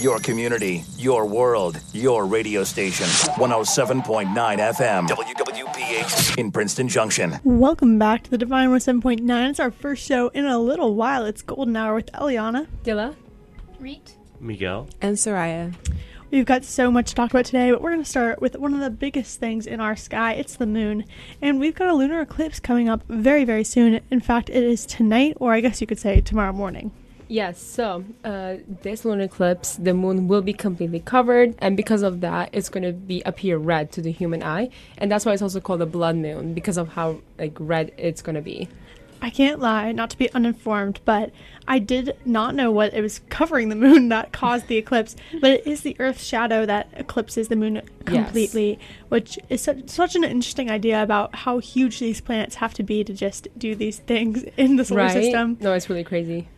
Your community, your world, your radio station. 107.9 FM. WWPH in Princeton Junction. Welcome back to the Divine 107.9. It's our first show in a little while. It's Golden Hour with Eliana, Dila, Reet, Miguel, and Sariah. We've got so much to talk about today, but we're going to start with one of the biggest things in our sky. It's the moon. And we've got a lunar eclipse coming up very, very soon. In fact, it is tonight, or I guess you could say tomorrow morning. Yes, so this lunar eclipse, the moon will be completely covered, and because of that, it's going to appear red to the human eye. And that's why it's also called a blood moon, because of how red it's going to be. I can't lie, not to be uninformed, but I did not know what it was covering the moon that caused the eclipse, but it is the Earth's shadow that eclipses the moon completely, yes. Which is such an interesting idea about how huge these planets have to be to just do these things in the solar system. No, it's really crazy.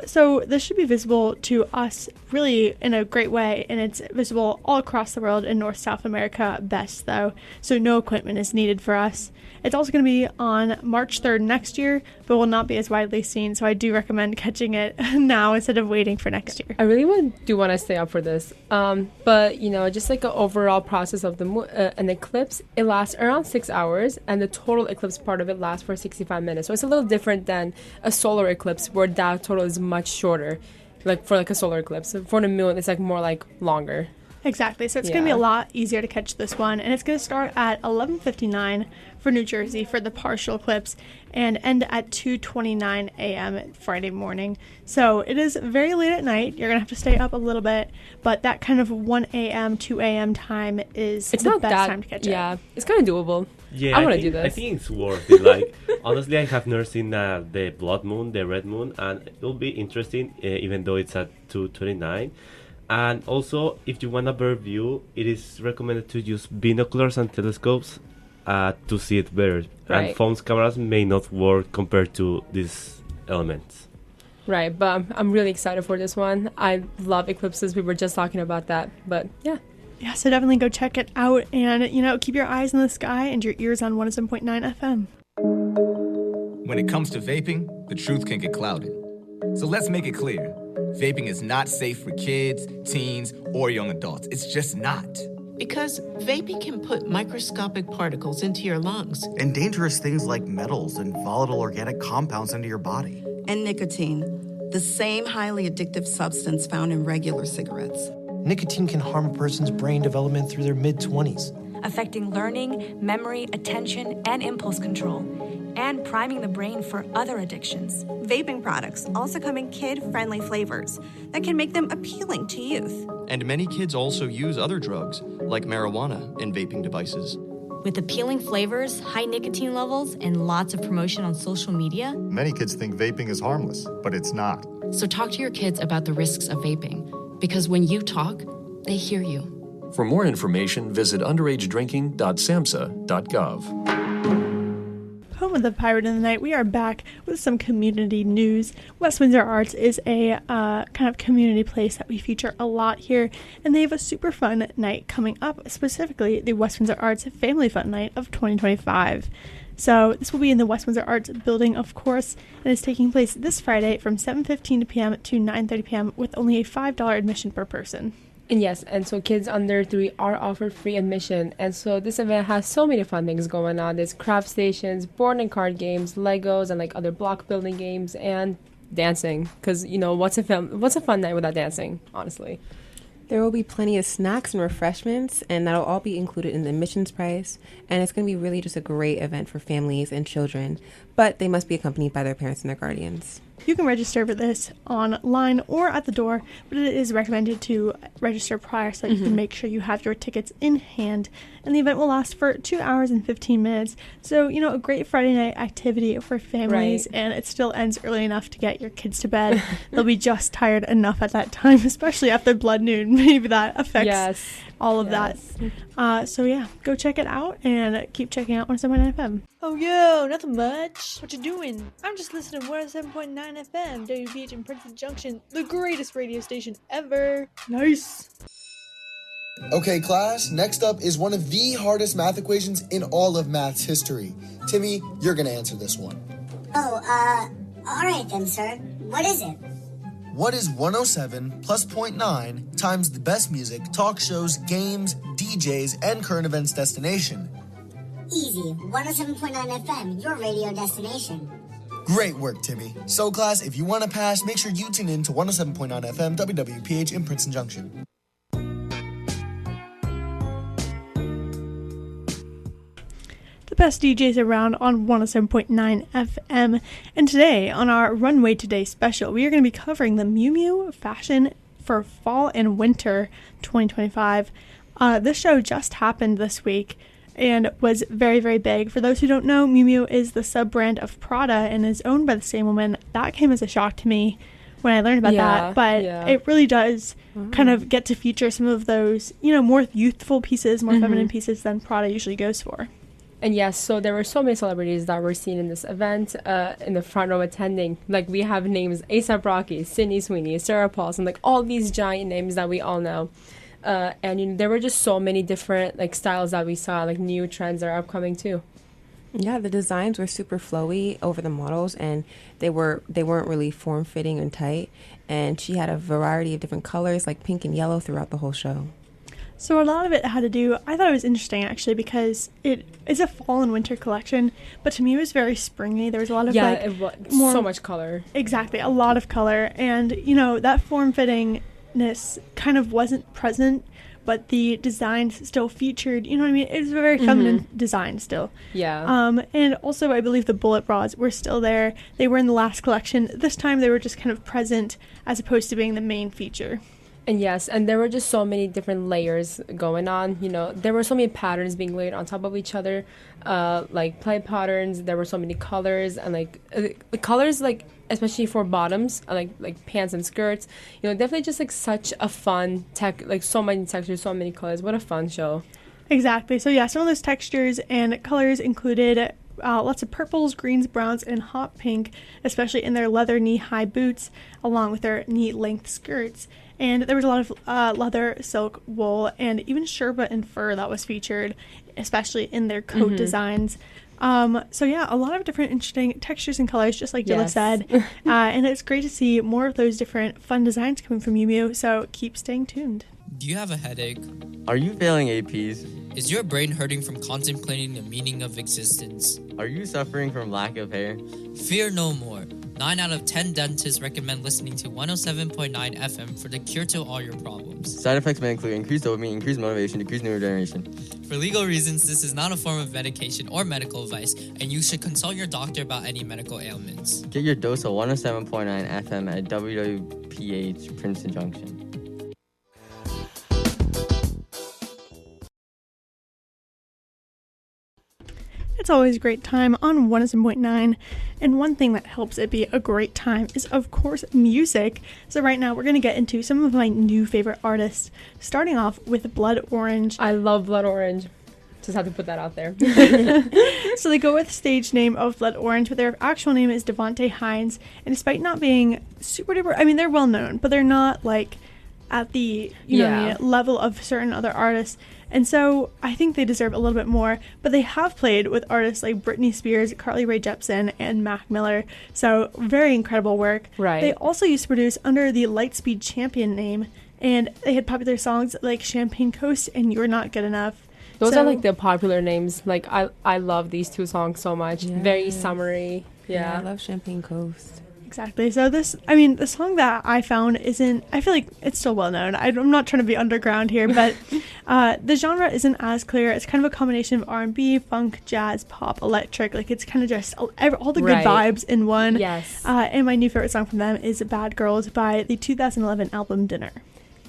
So this should be visible to us really in a great way, and it's visible all across the world in North-South America best, though, so no equipment is needed for us. It's also going to be on March 3rd next year, but will not be as widely seen, so I do recommend catching it now instead of waiting for next year. I really do want to stay up for this. But, just like an overall process of an eclipse, it lasts around 6 hours, and the total eclipse part of it lasts for 65 minutes. So it's a little different than a solar eclipse, where that total is much shorter, for a solar eclipse. So for the moon, it's more longer. Exactly. So it's going to be a lot easier to catch this one. And it's going to start at 11:59 for New Jersey for the partial eclipse and end at 2:29 a.m. Friday morning. So it is very late at night. You're going to have to stay up a little bit. But that kind of 1 a.m., 2 a.m. time is the best time to catch it. Yeah, it's kind of doable. Yeah, I want to do this. I think it's worth it. Honestly, I have never seen the blood moon, the red moon, and it'll be interesting, even though it's at 2:29. And also, if you want a better view, it is recommended to use binoculars and telescopes to see it better. Right. And phones cameras may not work compared to these elements. Right, but I'm really excited for this one. I love eclipses. We were just talking about that, but yeah. Yeah, so definitely go check it out and, keep your eyes in the sky and your ears on 107.9 FM. When it comes to vaping, the truth can get clouded. So let's make it clear. Vaping is not safe for kids, teens, or young adults. It's just not. Because vaping can put microscopic particles into your lungs. And dangerous things like metals and volatile organic compounds into your body. And nicotine, the same highly addictive substance found in regular cigarettes. Nicotine can harm a person's brain development through their mid-20s. Affecting learning, memory, attention, and impulse control, and priming the brain for other addictions. Vaping products also come in kid-friendly flavors that can make them appealing to youth. And many kids also use other drugs, like marijuana, in vaping devices. With appealing flavors, high nicotine levels, and lots of promotion on social media, many kids think vaping is harmless, but it's not. So talk to your kids about the risks of vaping, because when you talk, they hear you. For more information, visit underagedrinking.samhsa.gov. Home of the Pirate in the Night, we are back with some community news. West Windsor Arts is a kind of community place that we feature a lot here, and they have a super fun night coming up, specifically the West Windsor Arts Family Fun Night of 2025. So this will be in the West Windsor Arts building, of course, and it's taking place this Friday from 7:15 p.m. to 9:30 p.m. with only a $5 admission per person. And yes, and so kids under 3 are offered free admission. And so this event has so many fun things going on. There's craft stations, board and card games, Legos, and other block building games, and dancing. Because, what's a fun night without dancing, honestly? There will be plenty of snacks and refreshments, and that'll all be included in the admissions price. And it's going to be really just a great event for families and children, but they must be accompanied by their parents and their guardians. You can register for this online or at the door, but it is recommended to register prior so that you can make sure you have your tickets in hand. And the event will last for 2 hours and 15 minutes. So, a great Friday night activity for families, and it still ends early enough to get your kids to bed. They'll be just tired enough at that time, especially after blood noon. Maybe that affects all of that. So, go check it out and keep checking out 107.9 FM. Oh, yo, nothing much. What you doing? I'm just listening to 107.9 FM, WWPH in Princeton Junction, the greatest radio station ever. Nice. Okay, class, next up is one of the hardest math equations in all of math's history. Timmy, you're going to answer this one. All right then, sir. What is it? What is 107 plus 0.9 times the best music, talk shows, games, DJs, and current events destination? Easy. 107.9 FM, your radio destination. Great work, Timmy. So, class, if you want to pass, make sure you tune in to 107.9 FM WWPH in Princeton Junction. The best DJs around on 107.9 FM. And today, on our Runway Today special, we are going to be covering the Miu Miu fashion for fall and winter 2025. This show just happened this week and was very, very big. For those who don't know, Miu Miu is the sub-brand of Prada and is owned by the same woman. That came as a shock to me when I learned about that, but it really does kind of get to feature some of those, more youthful pieces, more feminine pieces than Prada usually goes for. And yes, so there were so many celebrities that were seen in this event, in the front row attending. Like, we have names A$AP Rocky, Sydney Sweeney, Sarah Paulson, like all these giant names that we all know. And there were just so many different styles that we saw, new trends that are upcoming too. Yeah, the designs were super flowy over the models, and they weren't really form-fitting and tight. And she had a variety of different colors, like pink and yellow, throughout the whole show. So a lot of it had to do, I thought it was interesting actually, because it is a fall and winter collection, but to me it was very springy. There was a lot of so much color. Exactly, a lot of color, and that form-fittingness kind of wasn't present, but the designs still featured, you know what I mean? It was a very feminine design still. Yeah. And also I believe the bullet bras were still there. They were in the last collection. This time they were just kind of present as opposed to being the main feature. And yes, and there were just so many different layers going on. There were so many patterns being laid on top of each other, like play patterns. There were so many colors, and the colors, especially for bottoms, like pants and skirts. Definitely just such a fun so many textures, so many colors. What a fun show! Exactly. So yeah, some of those textures and colors included lots of purples, greens, browns, and hot pink, especially in their leather knee-high boots, along with their knee-length skirts. And there was a lot of leather, silk, wool, and even sherpa and fur that was featured, especially in their coat designs. So yeah, a lot of different interesting textures and colors, just like Dila said. And it's great to see more of those different fun designs coming from Miu Miu, so keep staying tuned. Do you have a headache? Are you failing APs? Is your brain hurting from contemplating the meaning of existence? Are you suffering from lack of hair? Fear no more. 9 out of 10 dentists recommend listening to 107.9 FM for the cure to all your problems. Side effects may include increased dopamine, increased motivation, decreased neurodegeneration. For legal reasons, this is not a form of medication or medical advice, and you should consult your doctor about any medical ailments. Get your dose of 107.9 FM at WWPH Princeton Junction. It's always a great time on 107.9, and one thing that helps it be a great time is, of course, music. So right now we're going to get into some of my new favorite artists, starting off with Blood Orange. I love Blood Orange. Just have to put that out there. So they go with stage name of Blood Orange, but their actual name is Devontae Hines, and despite not being super duper, they're well known, but they're not at the level of certain other artists. And so I think they deserve a little bit more, but they have played with artists like Britney Spears, Carly Rae Jepsen, and Mac Miller. So very incredible work. Right. They also used to produce under the Lightspeed Champion name, and they had popular songs like Champagne Coast and You're Not Good Enough. Those are the popular names. I love these two songs so much. Yeah. Very summery. Yeah, I love Champagne Coast. Exactly. So the song that I found I feel like it's still well known. I'm not trying to be underground here, but the genre isn't as clear. It's kind of a combination of R&B, funk, jazz, pop, electric. It's kind of just all the good vibes in one. Yes. And my new favorite song from them is Bad Girls by the 2011 album Dinner.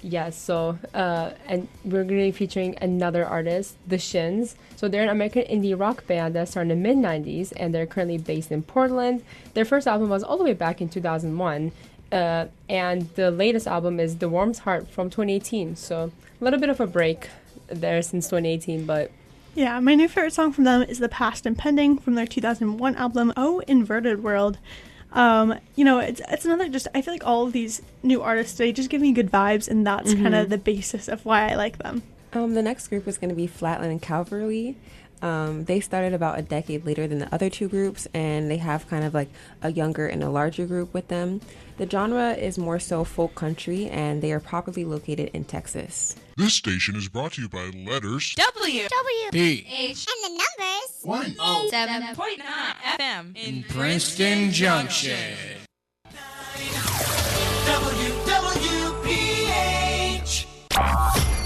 Yes, so, and we're going to be featuring another artist, The Shins. So they're an American indie rock band that started in the mid-90s, and they're currently based in Portland. Their first album was all the way back in 2001, and the latest album is The Warm's Heart from 2018. So a little bit of a break there since 2018, but... Yeah, my new favorite song from them is The Past and Pending from their 2001 album, Oh Inverted World. It's another I feel like all of these new artists, they just give me good vibes, and that's kind of the basis of why I like them. The next group is going to be Flatland and Calvary. They started about a decade later than the other two groups, and they have kind of like a younger and a larger group with them. The genre is more so folk country, and they are properly located in Texas. This station is brought to you by letters WWPH and the numbers 107.9 FM in Princeton Junction. WWPH.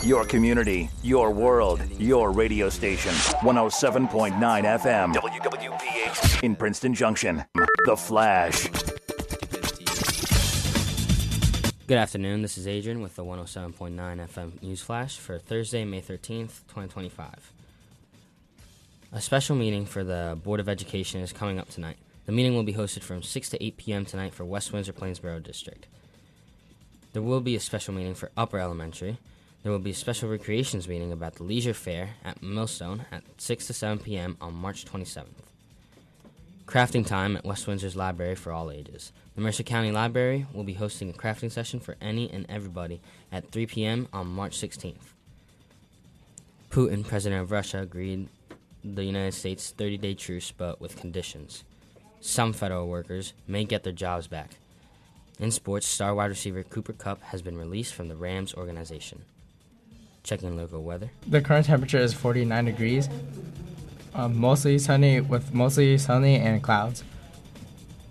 Your community, your world, your radio station. 107.9 FM. WWPH in Princeton Junction. The Flash. Good afternoon. This is Adrian with the 107.9 FM News Flash for Thursday, May 13th, 2025. A special meeting for the Board of Education is coming up tonight. The meeting will be hosted from 6 to 8 p.m. tonight for West Windsor-Plainsboro District. There will be a special meeting for Upper Elementary. There will be a special recreations meeting about the Leisure Fair at Millstone at 6 to 7 p.m. on March 27th. Crafting time at West Windsor's Library for all ages. The Mercer County Library will be hosting a crafting session for any and everybody at 3 p.m. on March 16th. Putin, President of Russia, agreed the United States' 30-day truce, but with conditions. Some federal workers may get their jobs back. In sports, star wide receiver Cooper Kupp has been released from the Rams organization. Checking local weather. The current temperature is 49 degrees. Mostly sunny and clouds.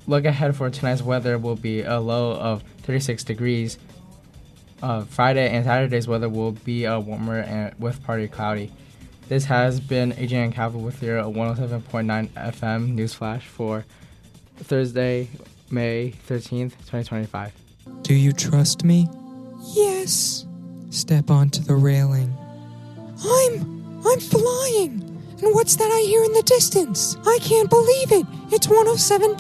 Look ahead for tonight's weather will be a low of 36 degrees. Friday and Saturday's weather will be warmer and with partly cloudy. This has been Adrian and Calvin with your 107.9 FM News Flash for Thursday, May 13th, 2025. Do you trust me? Yes. Step onto the railing. I'm flying. And what's that I hear in the distance? I can't believe it. It's 107.9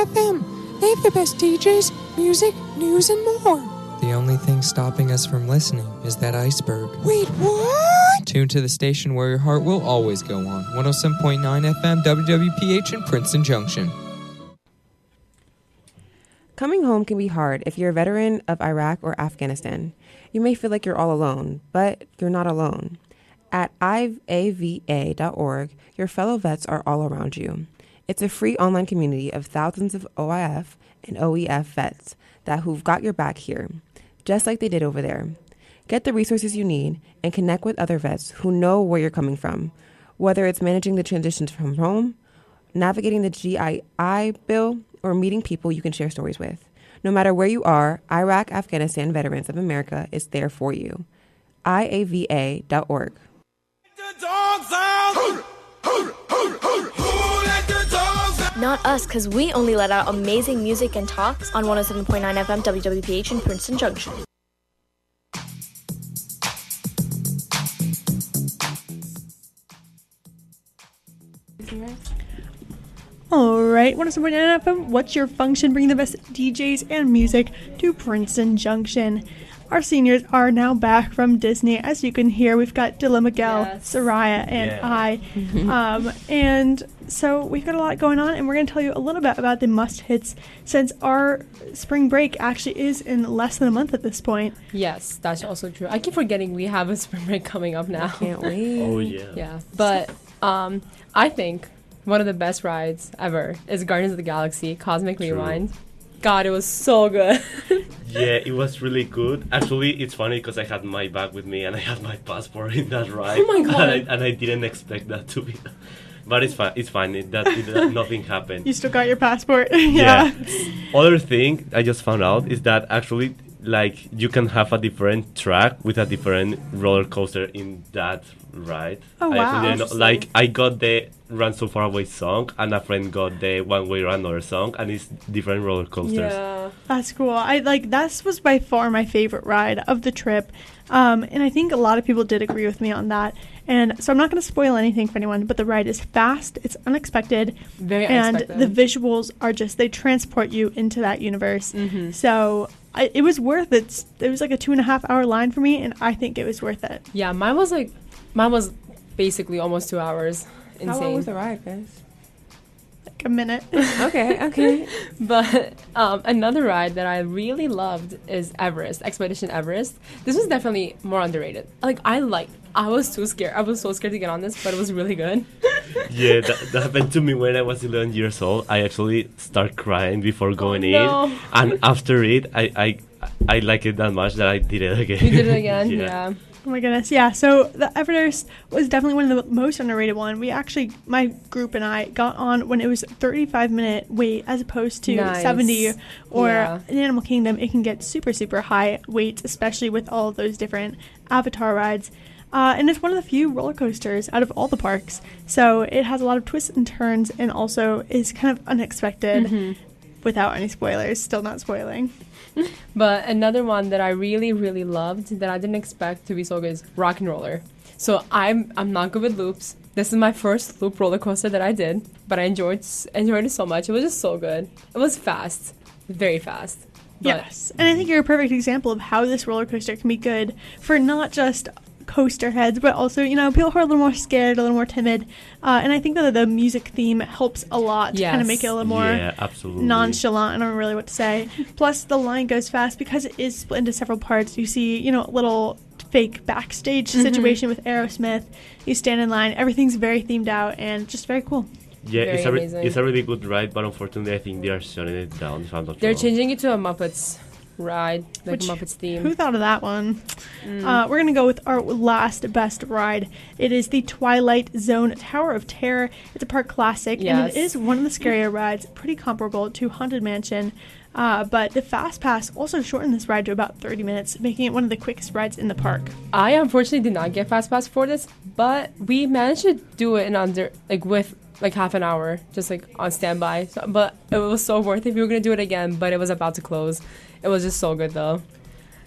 FM. They have the best DJs, music, news, and more. The only thing stopping us from listening is that iceberg. Wait, what? Tune to the station where your heart will always go on. 107.9 FM WWPH in Princeton Junction. Coming home can be hard if you're a veteran of Iraq or Afghanistan. You may feel like you're all alone, but you're not alone. At IAVA.org, your fellow vets are all around you. It's a free online community of thousands of OIF and OEF vets who've got your back here, just like they did over there. Get the resources you need and connect with other vets who know where you're coming from, whether it's managing the transitions from home, navigating the GI Bill, or meeting people you can share stories with. No matter where you are, Iraq Afghanistan Veterans of America is there for you. IAVA.org. Not us, because we only let out amazing music and talks on 107.9 FM WWPH in Princeton Junction. All right, 107.9 FM, what's your function? Bring the best DJs and music to Princeton Junction. Our seniors are now back from Disney. As you can hear, we've got Dila, Miguel, Sariah, and I. And so we've got a lot going on, and we're going to tell you a little bit about the must-hits since our spring break actually is in less than a month at this point. Yes, that's also true. I keep forgetting we have a spring break coming up now. I can't wait. Oh, yeah. Yeah, but I think one of the best rides ever is Guardians of the Galaxy Cosmic Rewind. God, it was so good. Yeah, it was really good. Actually, it's funny because I had my bag with me and I had my passport in that ride. Oh my God. And I didn't expect that to be. But it's fine. It's fine. Nothing happened. You still got your passport. Yeah. Other thing I just found out is that actually, like, you can have a different track with a different roller coaster in that ride. Oh, wow. Like, I got the Run So Far Away song, and a friend got the One Way or Another song, and it's different roller coasters. Yeah, that's cool. That was by far my favorite ride of the trip, and I think a lot of people did agree with me on that. And so I'm not going to spoil anything for anyone, but the ride is fast, it's unexpected, and the visuals are they transport you into that universe. Mm-hmm. So it was worth it. It was like a 2.5 hour line for me, and I think it was worth it. Yeah, mine was basically almost 2 hours. Insane. How long was the ride, guys? Like a minute. Okay. But another ride that I really loved is Everest, Expedition Everest. This was definitely more underrated. I I was too scared. I was so scared to get on this, but it was really good. Yeah, that happened to me when I was 11 years old. I actually start crying before going in, and after it, I like it that much that I did it again. You did it again, yeah. Oh my goodness, yeah. So the Everest was definitely one of the most underrated one. We actually, my group and I got on when it was 35-minute wait as opposed to 70, or in Animal Kingdom, it can get super, super high waits, especially with all of those different Avatar rides. And it's one of the few roller coasters out of all the parks. So it has a lot of twists and turns and also is kind of unexpected without any spoilers, still not spoiling. But another one that I really, really loved that I didn't expect to be so good is Rock and Roller. So I'm not good with loops. This is my first loop roller coaster that I did, but I enjoyed it so much. It was just so good. It was fast, very fast. Yes, and I think you're a perfect example of how this roller coaster can be good for not just coaster heads, but also, you know, people who are a little more scared, a little more timid. And I think that the music theme helps a lot to kind of make it a little more nonchalant. I don't know really what to say. Plus, the line goes fast because it is split into several parts. You see, you know, a little fake backstage situation with Aerosmith. You stand in line. Everything's very themed out and just very cool. Yeah, it's a really good ride, but unfortunately, I think they are shutting it down. If I'm not They're wrong. changing it to a Muppets ride, like Muppets theme. Who thought of that one? We're going to go with our last best ride. It is the Twilight Zone Tower of Terror. It's a park classic, and it is one of the scarier rides, pretty comparable to Haunted Mansion. But the Fast Pass also shortened this ride to about 30 minutes, making it one of the quickest rides in the park. I unfortunately did not get Fast Pass for this, but we managed to do it in under, with half an hour, just on standby. So, but it was so worth it. We were going to do it again, but it was about to close. It was just so good, though.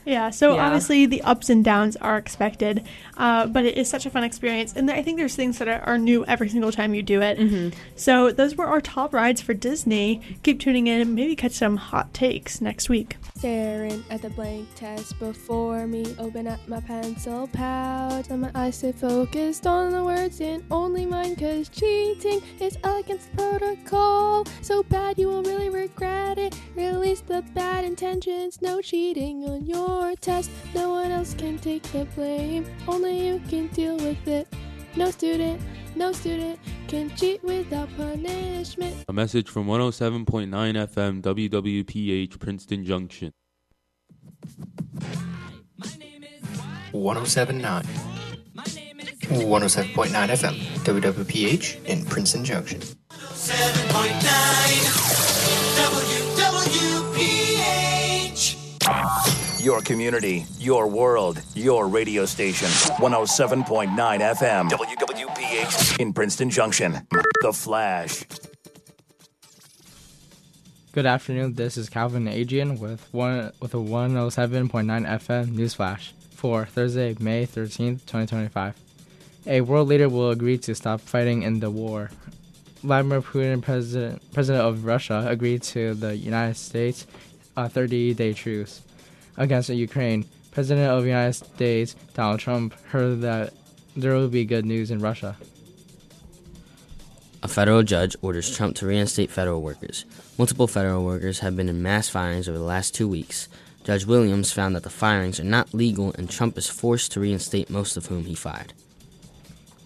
Yeah, so obviously the ups and downs are expected, but it is such a fun experience. And I think there's things that are new every single time you do it. So those were our top rides for Disney. Keep tuning in and maybe catch some hot takes next week. Staring at the blank test before me, open up my pencil pouch, and my eyes stay focused on the words in only mine, cause cheating is against protocol. So bad you will really regret it. Release the bad intentions, no cheating on your test. No one else can take the blame, only you can deal with it. No student can cheat without punishment. A message from 107.9 FM WWPH Princeton Junction. 107.9 FM WWPH in Princeton Junction. 7.9 WWPH. Your community, your world, your radio station. 107.9 FM. WWPH in Princeton Junction. The Flash. Good afternoon. This is Calvin and Adrian with a 107.9 FM news flash for Thursday, May 13th, 2025. A world leader will agree to stop fighting in the war. Vladimir Putin, president of Russia, agreed to the United States 30-day truce against Ukraine. President of the United States, Donald Trump, heard that there will be good news in Russia. A federal judge orders Trump to reinstate federal workers. Multiple federal workers have been in mass firings over the last 2 weeks. Judge Williams found that the firings are not legal and Trump is forced to reinstate most of whom he fired.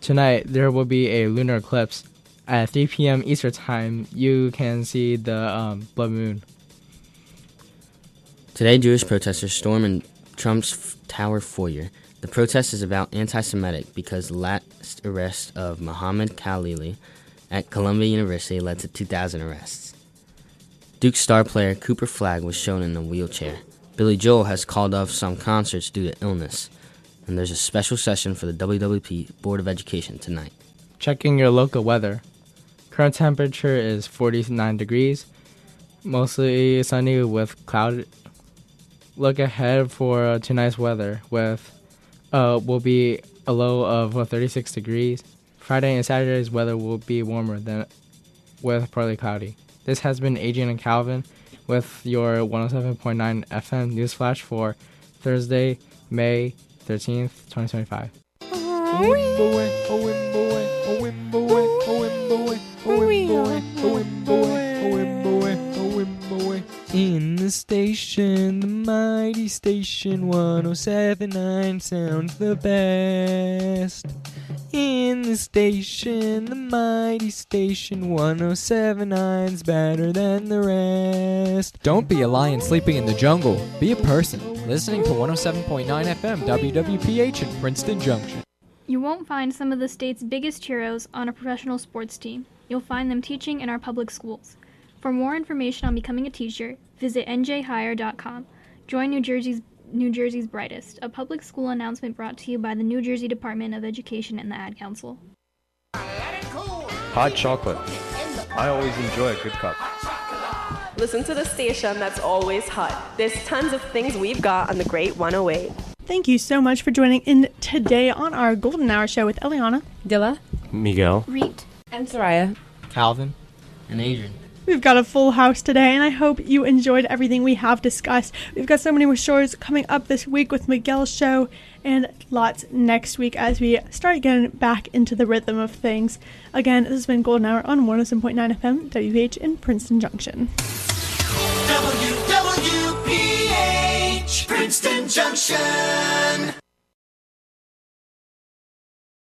Tonight, there will be a lunar eclipse. At 3 p.m. Eastern Time, you can see the blood moon. Today, Jewish protesters storm in Trump's tower foyer. The protest is about anti-Semitic because the last arrest of Mohammed Khalili at Columbia University led to 2,000 arrests. Duke star player Cooper Flagg was shown in a wheelchair. Billy Joel has called off some concerts due to illness. And there's a special session for the WWP Board of Education tonight. Checking your local weather. Current temperature is 49 degrees, mostly sunny with cloud. Look ahead for tonight's weather will be a low of 36 degrees. Friday and Saturday's weather will be warmer than with partly cloudy. This has been Adrian and Calvin with your 107.9 FM news flash for Thursday, May 13th, 2025. In the station, the mighty station 107.9 sounds the best. In the station, the mighty station 107.9's better than the rest. Don't be a lion sleeping in the jungle. Be a person listening to 107.9 FM WWPH in Princeton Junction. You won't find some of the state's biggest heroes on a professional sports team. You'll find them teaching in our public schools. For more information on becoming a teacher, visit njhire.com. Join New Jersey's brightest, a public school announcement brought to you by the New Jersey Department of Education and the Ad Council. Hot chocolate. I always enjoy a good cup. Listen to the station that's always hot. There's tons of things we've got on the Great 108. Thank you so much for joining in today on our Golden Hour show with Eliana, Dila, Miguel, Reet, and Sariah, Calvin, and Adrian. We've got a full house today, and I hope you enjoyed everything we have discussed. We've got so many more shows coming up this week with Miguel's show, and lots next week as we start getting back into the rhythm of things. Again, this has been Golden Hour on 107.9 FM, WPH in Princeton Junction. WWPH, Princeton Junction.